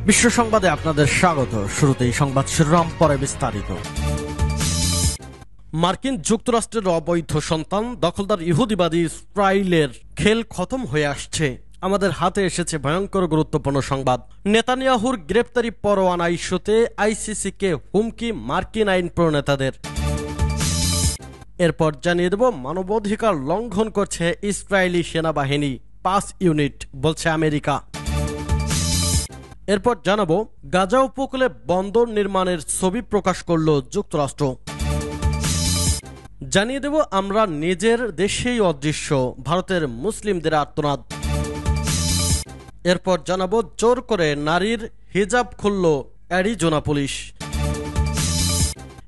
বিশ্ব সংবাদে আপনাদের স্বাগত। শুরুতেই সংবাদ শিরোনাম, পরে বিস্তারিত। মার্কিন যুক্তরাষ্ট্রের অবৈধ সন্তান দখলদার ইহুদিবাদী ইসরায়েলের খেল খতম হয়ে আসছে। আমাদের হাতে এসেছে ভয়ঙ্কর গুরুত্বপূর্ণ সংবাদ। নেতানিয়াহুর গ্রেপ্তারি পরোয়ানা ইস্যুতে আইসিসিকে হুমকি মার্কিন আইন প্রণেতাদের। এরপর জানিয়ে দেব, মানবাধিকার লঙ্ঘন করছে ইসরায়েলি সেনাবাহিনী, 5 ইউনিট বলছে আমেরিকা। এরপর জানাবো, গাজা উপকূলে বন্দর নির্মাণের ছবি প্রকাশ করল যুক্তরাষ্ট্র। জানিয়ে দেব, আমরা নিজের দেশেই অদৃশ্য, ভারতের মুসলিমদের আর্তনাদ। এরপর জানাবো, জোর করে নারীর হিজাব খুলল অ্যারিজোনা পুলিশ।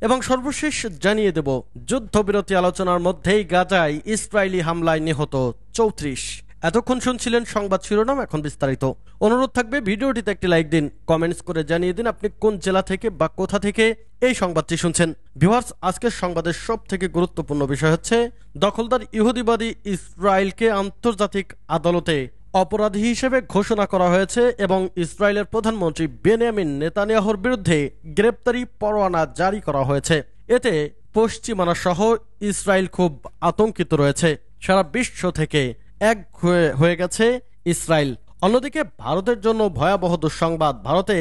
এবং সর্বশেষ জানিয়ে দেব, যুদ্ধবিরতি আলোচনার মধ্যেই গাজায় ইসরায়েলি হামলায় নিহত 34। এতক্ষণ শুনছিলেন সংবাদ শিরোনাম, এখন বিস্তারিত। অনুরোধ থাকবে ভিডিওটিতে একটি লাইক দিন, কমেন্টস করে জানিয়ে দিন আপনি কোন জেলা থেকে বা কোথা থেকে এই সংবাদটি শুনছেন। ভিউয়ার্স, আজকের সংবাদের সবথেকে গুরুত্বপূর্ণ বিষয় হচ্ছে, দখলদার ইহুদিবাদী ইসরায়েলকে আন্তর্জাতিক আদালতে অপরাধী হিসেবে ঘোষণা করা হয়েছে এবং ইসরায়েলের প্রধানমন্ত্রী বেনিয়ামিন নেতানিয়াহুর বিরুদ্ধে গ্রেপ্তারি পরোয়ানা জারি করা হয়েছে। এতে পশ্চিমানা সহ ইসরায়েল খুব আতঙ্কিত রয়েছে। সারা বিশ্ব থেকে এক হয়ে গেছে ইসরায়েল। অন্যদিকে ভারতের জন্য ভয়াবহ দুঃসংবাদ, ভারতে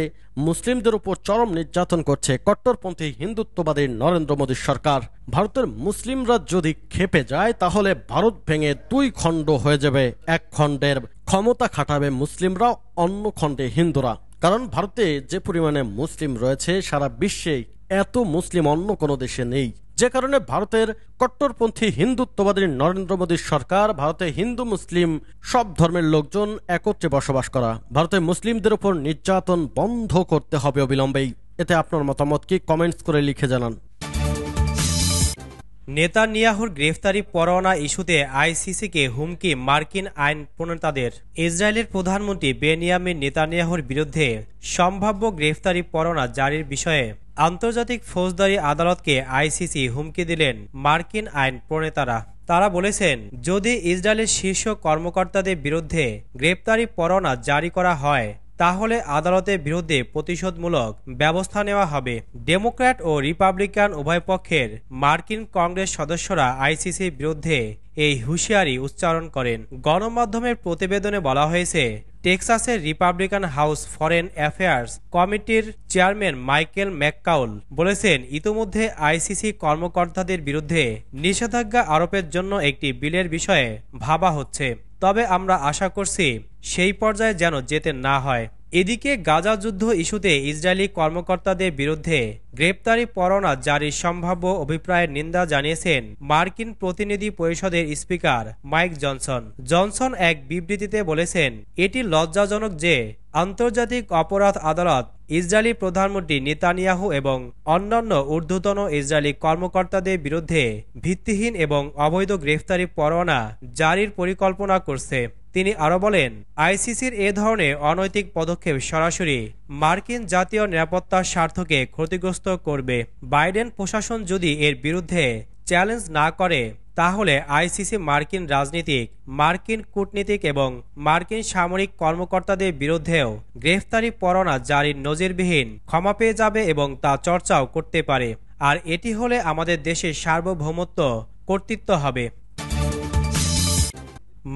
মুসলিমদের উপর চরম নির্যাতন করছে কট্টরপন্থী হিন্দুত্ববাদী নরেন্দ্র মোদীর সরকার। ভারতের মুসলিমরা যদি খেপে যায় তাহলে ভারত ভেঙে 2 খণ্ড হয়ে যাবে। এক খণ্ডের ক্ষমতা খাটাবে মুসলিমরা, অন্য খণ্ডে হিন্দুরা। কারণ ভারতে যে পরিমাণে মুসলিম রয়েছে, সারা বিশ্বে এত মুসলিম অন্য কোনো দেশে নেই। যে কারণে ভারতের কট্টরপন্থী হিন্দুত্ববাদী নরেন্দ্র মোদীর সরকার ভারতে হিন্দু মুসলিম সব ধর্মের লোকজন একত্রে বসবাস করা, ভারতে মুসলিমদের উপর নির্যাতন বন্ধ করতে হবে অবিলম্বেই। এতে আপনার মতামত কি? কমেন্টস করে লিখে জানান। নেতানিয়াহুর গ্রেফতারি পরোয়ানা ইস্যুতে আইসিসিকে হুমকি মার্কিন আইন প্রণেতাদের। ইসরায়েলের প্রধানমন্ত্রী বেনিয়ামিন নেতানিয়াহুর বিরুদ্ধে সম্ভাব্য গ্রেফতারি পরোয়ানা জারির বিষয়ে আন্তর্জাতিক ফৌজদারি আদালতকে আইসিসি হুমকি দিলেন মার্কিন আইন প্রণেতারা। তারা বলেছেন, যদি ইসরায়েলের শীর্ষ কর্মকর্তাদের বিরুদ্ধে গ্রেপ্তারি পরোয়ানা জারি করা হয় তাহলে আদালতের বিরুদ্ধে প্রতিশোধমূলক ব্যবস্থা নেওয়া হবে। ডেমোক্র্যাট ও রিপাবলিকান উভয় পক্ষের মার্কিন কংগ্রেস সদস্যরা আইসিসির বিরুদ্ধে এই হুঁশিয়ারি উচ্চারণ করেন। গণমাধ্যমের প্রতিবেদনে বলা হয়েছে, টেক্সাসের রিপাবলিকান হাউস ফরেন অ্যাফেয়ার্স কমিটির চেয়ারম্যান মাইকেল ম্যাককাউল বলেছেন, ইতোমধ্যে আইসিসি কর্মকর্তাদের বিরুদ্ধে নিষেধাজ্ঞা আরোপের জন্য একটি বিলের বিষয়ে ভাবা হচ্ছে, তবে আমরা আশা করছি সেই পর্যায়ে যেন যেতে না হয়। এদিকে গাজা যুদ্ধ ইস্যুতে ইসরায়েলি কর্মকর্তাদের বিরুদ্ধে গ্রেপ্তারি পরোয়ানা জারির সম্ভাব্য অভিপ্রায়ের নিন্দা জানিয়েছেন মার্কিন প্রতিনিধি পরিষদের স্পিকার মাইক জনসন এক বিবৃতিতে বলেছেন, এটি লজ্জাজনক যে আন্তর্জাতিক অপরাধ আদালত ইসরায়েলি প্রধানমন্ত্রী নেতানিয়াহু এবং অন্যান্য ঊর্ধ্বতন ইসরায়েলি কর্মকর্তাদের বিরুদ্ধে ভিত্তিহীন এবং অবৈধ গ্রেফতারি পরোয়ানা জারির পরিকল্পনা করছে। তিনি আরো বলেন, আইসিসির এ ধরনের অনৈতিক পদক্ষেপ সরাসরি মার্কিন জাতীয় নিরাপত্তার স্বার্থকে ক্ষতিগ্রস্ত করবে। বাইডেন প্রশাসন যদি এর বিরুদ্ধে চ্যালেঞ্জ না করে তাহলে আইসিসি মার্কিন রাজনীতিক, মার্কিন কূটনীতিক এবং মার্কিন সামরিক কর্মকর্তাদের বিরুদ্ধেও গ্রেফতারি পরোয়ানা জারির নজিরবিহীন ক্ষমা পেয়ে যাবে এবং তা চর্চাও করতে পারে। আর এটি হলে আমাদের দেশের সার্বভৌমত্ব কর্তৃত্ব হবে।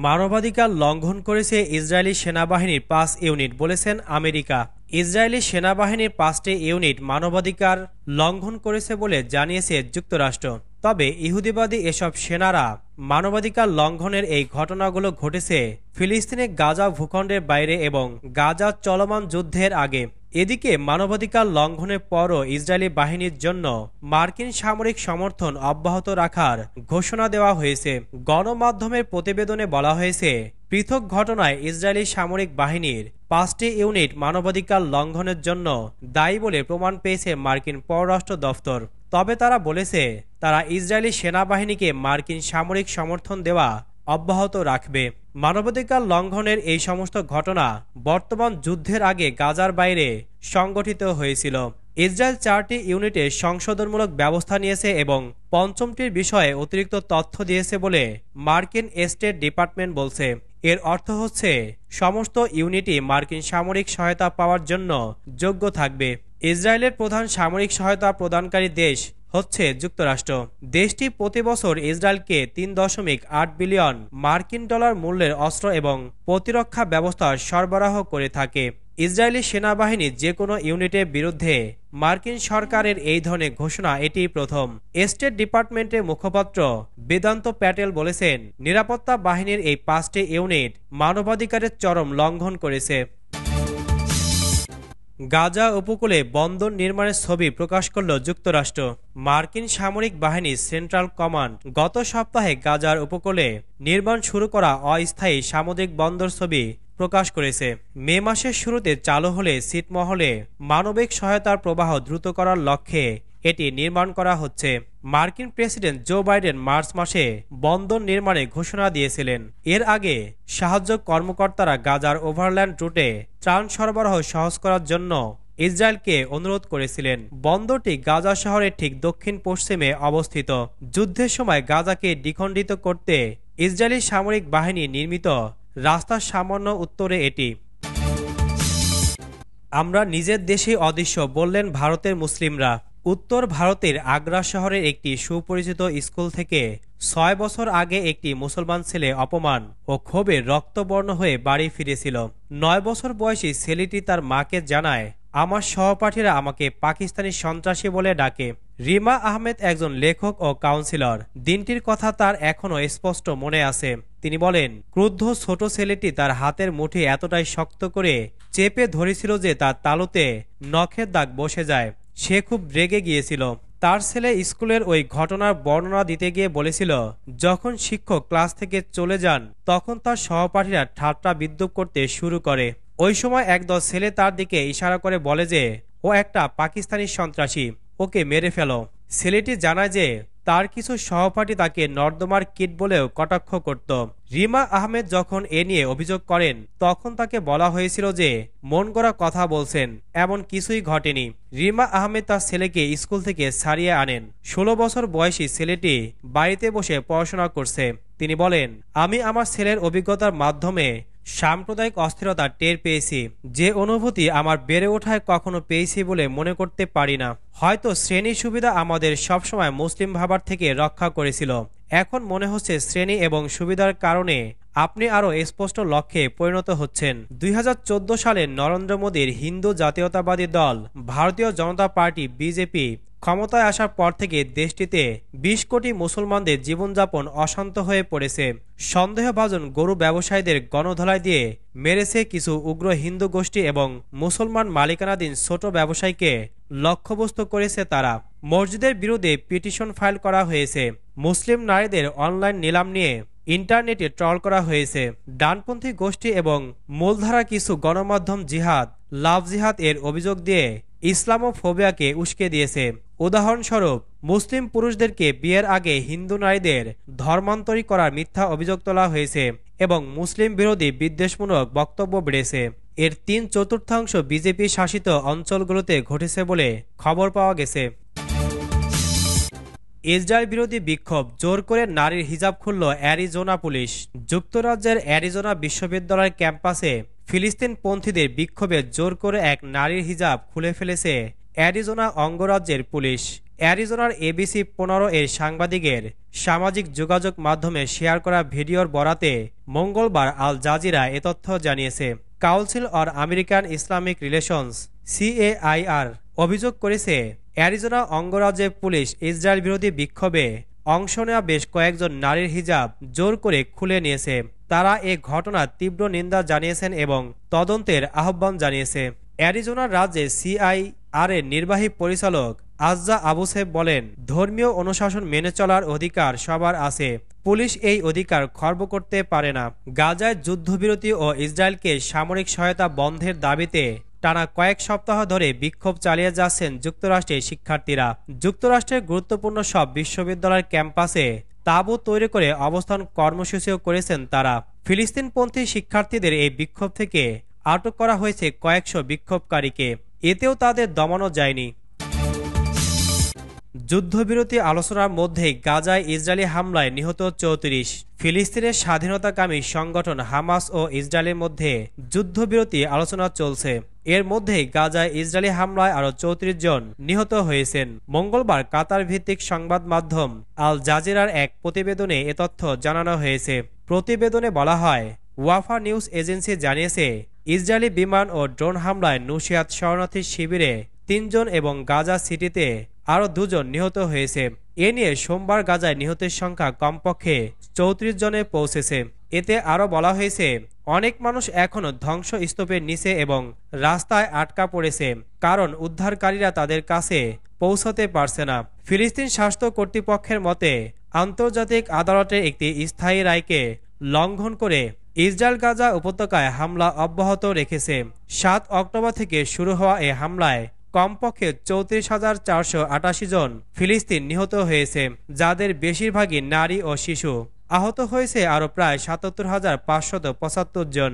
মানবাধিকার লঙ্ঘন করেছে ইসরায়েলি সেনাবাহিনীর 5 ইউনিট বলেছেন আমেরিকা। ইসরায়েলি সেনাবাহিনীর 5টি ইউনিট মানবাধিকার লঙ্ঘন করেছে বলে জানিয়েছে যুক্তরাষ্ট্র। তবে ইহুদিবাদী এসব সেনারা মানবাধিকার লঙ্ঘনের এই ঘটনাগুলো ঘটেছে ফিলিস্তিনের গাজা ভূখণ্ডের বাইরে এবং গাজা চলমান যুদ্ধের আগে। এদিকে মানবাধিকার লঙ্ঘনের পরও ইসরায়েলি বাহিনীর জন্য মার্কিন সামরিক সমর্থন অব্যাহত রাখার ঘোষণা দেওয়া হয়েছে। গণমাধ্যমের প্রতিবেদনে বলা হয়েছে, পৃথক ঘটনায় ইসরায়েলি সামরিক বাহিনীর 5টি ইউনিট মানবাধিকার লঙ্ঘনের জন্য দায়ী বলে প্রমাণ পেয়েছে মার্কিন পররাষ্ট্র দফতর। তবে তারা বলেছে, তারা ইসরায়েলি সেনাবাহিনীকে মার্কিন সামরিক সমর্থন দেওয়া অব্যাহত রাখবে। মানবাধিকার লঙ্ঘনের এই সমস্ত ঘটনা বর্তমান যুদ্ধের আগে গাজার বাইরে সংগঠিত হয়েছিল। ইসরায়েল 4টি ইউনিটে সংশোধনমূলক ব্যবস্থা নিয়েছে এবং 5মটির বিষয়ে অতিরিক্ত তথ্য দিয়েছে বলে মার্কিন স্টেট ডিপার্টমেন্ট বলছে। এর অর্থ হচ্ছে সমস্ত ইউনিটই মার্কিন সামরিক সহায়তা পাওয়ার জন্য যোগ্য থাকবে। ইসরায়েলের প্রধান সামরিক সহায়তা প্রদানকারী দেশ হচ্ছে যুক্তরাষ্ট্র। দেশটি প্রতি বছর ইসরায়েলকে ৩.৮ বিলিয়ন মার্কিন ডলার মূল্যের অস্ত্র এবং প্রতিরক্ষা ব্যবস্থা সরবরাহ করে থাকে। ইসরায়েলি সেনাবাহিনীর যে কোনো ইউনিটের বিরুদ্ধে মার্কিন সরকারের এই ধরনের ঘোষণা এটিই প্রথম। স্টেট ডিপার্টমেন্টের মুখপাত্র বেদান্ত প্যাটেল বলেছেন, নিরাপত্তা বাহিনীর এই 5টি ইউনিট মানবাধিকারের চরম লঙ্ঘন করেছে। গাজা উপকূলে বন্দর নির্মাণের ছবি প্রকাশ করল যুক্তরাষ্ট্র। মার্কিন সামরিক বাহিনীর সেন্ট্রাল কমান্ড গত সপ্তাহে গাজার উপকূলে নির্মাণ শুরু করা অস্থায়ী সামুদ্রিক বন্দর ছবি প্রকাশ করেছে। মে মাসের শুরুতে চালু হলে ছিটমহলে মানবিক সহায়তার প্রবাহ দ্রুত করার লক্ষ্যে এটি নির্মাণ করা হচ্ছে। মার্কিন প্রেসিডেন্ট জো বাইডেন মার্চ মাসে বন্দর নির্মাণে ঘোষণা দিয়েছিলেন। এর আগে সাহায্য কর্মকর্তারা গাজার ওভারল্যান্ড রুটে ত্রাণ সরবরাহ সহজ করার জন্য ইসরায়েলকে অনুরোধ করেছিলেন। বন্দরটি গাজা শহরের ঠিক দক্ষিণ পশ্চিমে অবস্থিত। যুদ্ধের সময় গাজাকে দ্বিখণ্ডিত করতে ইসরায়েলি সামরিক বাহিনী নির্মিত রাস্তার সামান্য উত্তরে এটি। আমরা নিজের দেশে অদৃশ্য, বললেন ভারতের মুসলিমরা। উত্তর ভারতের আগ্রা শহরের একটি সুপরিচিত স্কুল থেকে 6 বছর আগে একটি মুসলমান ছেলে অপমান ও ক্ষোভে রক্তবর্ণ হয়ে বাড়ি ফিরেছিল। 9 বছর বয়সী ছেলেটি তার মাকে জানায়, আমার সহপাঠীরা আমাকে পাকিস্তানি সন্ত্রাসী বলে ডাকে। রিমা আহমেদ একজন লেখক ও কাউন্সিলর। দিনটির কথা তার এখনও স্পষ্ট মনে আছে। তিনি বলেন, ক্রুদ্ধ ছোট ছেলেটি তার হাতের মুঠি এতটাই শক্ত করে চেপে ধরেছিল যে তার তালুতে নখের দাগ বসে যায়। সে খুব রেগে গিয়েছিল। তার ছেলে স্কুলের ওই ঘটনার বর্ণনা দিতে গিয়ে বলেছিল, যখন শিক্ষক ক্লাস থেকে চলে যান তখন তার সহপাঠীরা ঠাট্টা বিদ্রূপ করতে শুরু করে। ওই সময় একদল ছেলে তার দিকে ইশারা করে বলে যে ও একটা পাকিস্তানি সন্ত্রাসী, ওকে মেরে ফেলো। ছেলেটি জানায় যে তার কিছু সহপাঠী তাকে নর্দমার কিট বলেও কটাক্ষ করত। রিমা আহমেদ যখন এ নিয়ে অভিযোগ করেন তখন তাকে বলা হয়েছিল যে মন গড়া কথা বলছেন, এমন কিছুই ঘটেনি। রিমা আহমেদ তার ছেলেকে স্কুল থেকে ছাড়িয়ে আনেন। 16 বছর বয়সী ছেলেটি বাড়িতে বসে পড়াশোনা করছে। তিনি বলেন, আমি আমার ছেলের অভিজ্ঞতার মাধ্যমে সাম্প্রদায়িক অস্থিরতা টের পেয়েছি, যে অনুভূতি আমার বেড়ে ওঠায় কখনো পেয়েছি বলে মনে করতে পারি না। হয়তো শ্রেণী সুবিধা আমাদের সবসময় মুসলিম ভাবার থেকে রক্ষা করেছিল। এখন মনে হচ্ছে শ্রেণী এবং সুবিধার কারণে আপনি আরও স্পষ্ট লক্ষ্যে পরিণত হচ্ছেন। 2014 সালে নরেন্দ্র মোদীর হিন্দু জাতীয়তাবাদী দল ভারতীয় জনতা পার্টি বিজেপি ক্ষমতায় আসার পর থেকে দেশটিতে 20 কোটি মুসলমানদের জীবনযাপন অশান্ত হয়ে পড়েছে। সন্দেহভাজন গরু ব্যবসায়ীদের গণধোলাই দিয়ে মেরেছে কিছু উগ্র হিন্দু গোষ্ঠী এবং মুসলমান মালিকানাধীন ছোট ব্যবসায়ীকে লক্ষ্যবস্তু করেছে তারা। মসজিদের বিরুদ্ধে পিটিশন ফাইল করা হয়েছে। মুসলিম নারীদের অনলাইন নিলাম নিয়ে ইন্টারনেটে ট্রল করা হয়েছে। ডানপন্থী গোষ্ঠী এবং মূলধারা কিছু গণমাধ্যম জিহাদ, লাভ জিহাদ এর অভিযোগ দিয়ে ইসলামোফোবিয়াকে উস্কে দিয়েছে। উদাহরণস্বরূপ, মুসলিম পুরুষদেরকে বিয়ের আগে হিন্দু নারীদের ধর্মান্তরী করার মিথ্যা অভিযোগ তোলা হয়েছে এবং মুসলিম বিরোধী বিদ্বেষমূলক বক্তব্য বেড়েছে। এর 3/4 বিজেপি শাসিত অঞ্চলগুলোতে ঘটেছে বলে খবর পাওয়া গেছে। ইসরায়েল বিরোধী বিক্ষোভ, জোর করে নারীর হিজাব খুলল অ্যারিজোনা পুলিশ। যুক্তরাজ্যের অ্যারিজোনা বিশ্ববিদ্যালয়ের ক্যাম্পাসে ফিলিস্তিনপন্থীদের বিক্ষোভে জোর করে এক নারীর হিজাব খুলে ফেলেছে অ্যারিজোনা অঙ্গরাজ্যের পুলিশ। অ্যারিজোনার ABC 15 এর সাংবাদিকের সামাজিক যোগাযোগ মাধ্যমে শেয়ার করা ভিডিওর বরাতে মঙ্গলবার আল জাজিরা এ তথ্য জানিয়েছে। Council on American Islamic relations CAIR অভিযোগ করেছে, অ্যারিজোনা অঙ্গরাজ্যের পুলিশ ইসরায়েল বিরোধী বিক্ষোভে অংশ নেওয়া বেশ কয়েকজন নারীর হিজাব জোর করে খুলে নিয়েছে। তারা এ ঘটনার তীব্র নিন্দা জানিয়েছেন এবং তদন্তের আহ্বান জানিয়েছে। অ্যারিজোনার রাজ্যে CAIR এর নির্বাহী পরিচালক আজ্জা আবুসেফ বলেন, ধর্মীয় অনুশাসন মেনে চলার অধিকার সবার আছে। পুলিশ এই অধিকার খর্ব করতে পারে না। গাজায় যুদ্ধবিরতি ও ইসরায়েলকে সামরিক সহায়তা বন্ধের দাবিতে টানা কয়েক সপ্তাহ ধরে বিক্ষোভ চালিয়ে যাচ্ছেন যুক্তরাষ্ট্রের শিক্ষার্থীরা। যুক্তরাষ্ট্রের গুরুত্বপূর্ণ সব বিশ্ববিদ্যালয়ের ক্যাম্পাসে তাঁবু তৈরি করে অবস্থান কর্মসূচিও করেছেন তারা। ফিলিস্তিনপন্থী শিক্ষার্থীদের এই বিক্ষোভ থেকে আটক করা হয়েছে কয়েকশো বিক্ষোভকারীকে। এতেও তাদের দমানো যায়নি। যুদ্ধবিরতি আলোচনার মধ্যেই গাজায় ইসরায়েলি হামলায় নিহত ৩৪। ফিলিস্তিনের স্বাধীনতাকামী সংগঠন হামাস ও ইসরায়েলের মধ্যে যুদ্ধবিরতি আলোচনা চলছে। এর মধ্যেই গাজায় ইসরায়েলি হামলায় আরও ৩৪ জন নিহত হয়েছেন। মঙ্গলবার কাতার ভিত্তিক সংবাদ মাধ্যম আল জাজিরার এক প্রতিবেদনে এ তথ্য জানানো হয়েছে। প্রতিবেদনে বলা হয়, ওয়াফা নিউজ এজেন্সি জানিয়েছে, ইসরায়েলি বিমান ও ড্রোন হামলায় নুসিয়াত শরণার্থী শিবিরে ৩ জন এবং গাজা সিটিতে আরও ২ জন নিহত হয়েছে। এ নিয়ে সোমবার গাজায় নিহতের সংখ্যা কমপক্ষে ৩৪ জনে পৌঁছেছে। এতে আরও বলা হয়েছে, অনেক মানুষ এখনও ধ্বংসস্তূপের নিচে এবং রাস্তায় আটকা পড়েছে, কারণ উদ্ধারকারীরা তাদের কাছে পৌঁছতে পারছে না। ফিলিস্তিন স্বাস্থ্য কর্তৃপক্ষের মতে, আন্তর্জাতিক আদালতের একটি স্থায়ী রায়কে লঙ্ঘন করে ইসরায়েল গাজা উপত্যকায় হামলা অব্যাহত রেখেছে। ৭ অক্টোবর থেকে শুরু হওয়া এ হামলায় কমপক্ষে ৩৪,৪৮৮ জন ফিলিস্তিন নিহত হয়েছে, যাদের বেশিরভাগই নারী ও শিশু। আহত হয়েছে আরও প্রায় ৭৭,৫৭৫ জন।